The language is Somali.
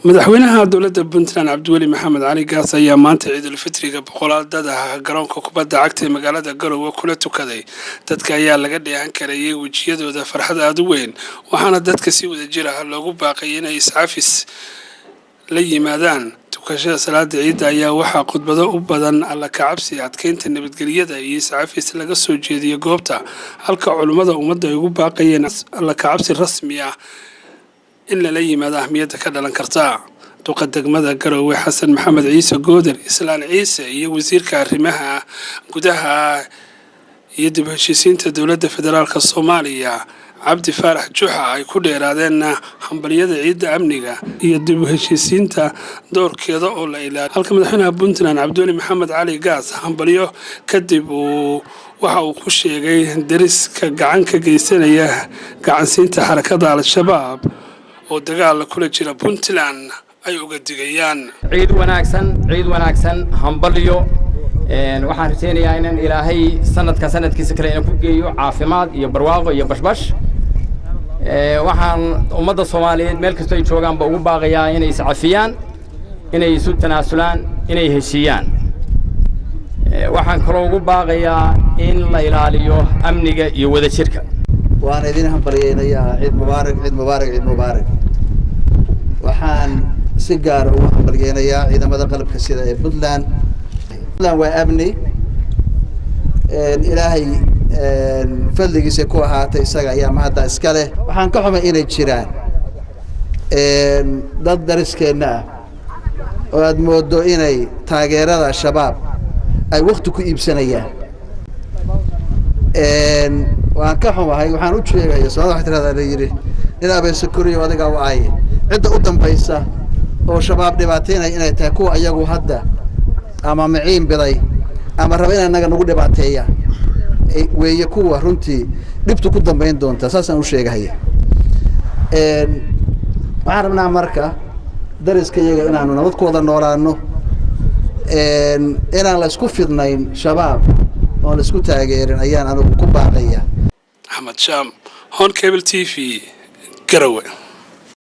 madaxweynaha dowladda Puntland Cabdiweli Maxamed Cali Gaas ayaa maanta Ciidul Fitriga boqolaadada garoonka kubadda cagta ee magaalada Garowe kula tukaday dadka ayaa laga dheehan karayay wajiyadooda farxad aad u weyn waxaana dadka si wada jir ah loogu baaqay inay iscafis la yimaadaan tukashada salaada ciida ayaa waxaa khudbado u badan alla ka cabsi adkeynta nabadgelyada iyo iscafis laga soo jeediyo goobta halka culimada ummadda ay ugu baaqayeen alla ka cabsi rasmi ah in la yimaado ahmiyada ka dhalan karta duqa degmada Garowe Xasan Maxamed Ciise Goodir Islaan Ciise iyo wasiirka arrimaha gudaha iyo dib u heshiisiinta dowladda federaalka Soomaaliya Cabdi Faarax Juxa ay ku dheeraadeen hambaliyada ciida amniga iyo dib u heshiisiinta doorkeeda oo la ilaaliyo halka madaxweynaha Puntland Cabdiweli Maxamed Cali Gaas hambaliyo kadib waxa uu ku sheegay dariska gacan ka geysanaya gacansiinta xarakada al-shabaab oo dagaal kula jira Puntland ay uga digayaan ciid wanaagsan hambaliyo waxaan rajaynayaa in Ilaahay sanadkiisa kale inuu ku geeyo caafimaad iyo barwaaqo iyo bashbash waxaan ummadda Soomaaliyeed meel kasta ay joogaan ba ugu baaqayaa inay iscafiyaan inay isu tanaasulaan inay heshiiyaan waxaan kaloo ugu baaqayaa in la ilaaliyo amniga iyo wadajirka waan idin hambalyeeynaa ciid mubaarak waxaan si gaar ah u hambalyeeynaa ciidamada qalabka sida ee Puntland waa amni Ilaahay fadligiisa ku ahaatay isaga ayaa mahadda iska leh waxaan ka xumay inay jiraan dad dariskeena oo aad moodo inay taageerada shabaab ay waqti ku iibsanayaan waan ka xumahay waxaan u jeegayaa soo wax tirada la yiri in abay sakuriyo adiga waay cid u dambaysa oo shabaab dhibaateynay inay tahay kuwa ayagu hadda ama maciin biday ama raba in anaga nagu dhibaateeya weeye kuwa runtii dhibtu ku dambeyn doonta saasaan u sheegaya waxaan rabnaa marka dariska iyaga inaanu nabad ku wada noolaano inaan la isku fidnayn shabaab oo la isku taageerin ayaan anigu ku baaqaya Ahmed Sham Hon Cable TV Garowe.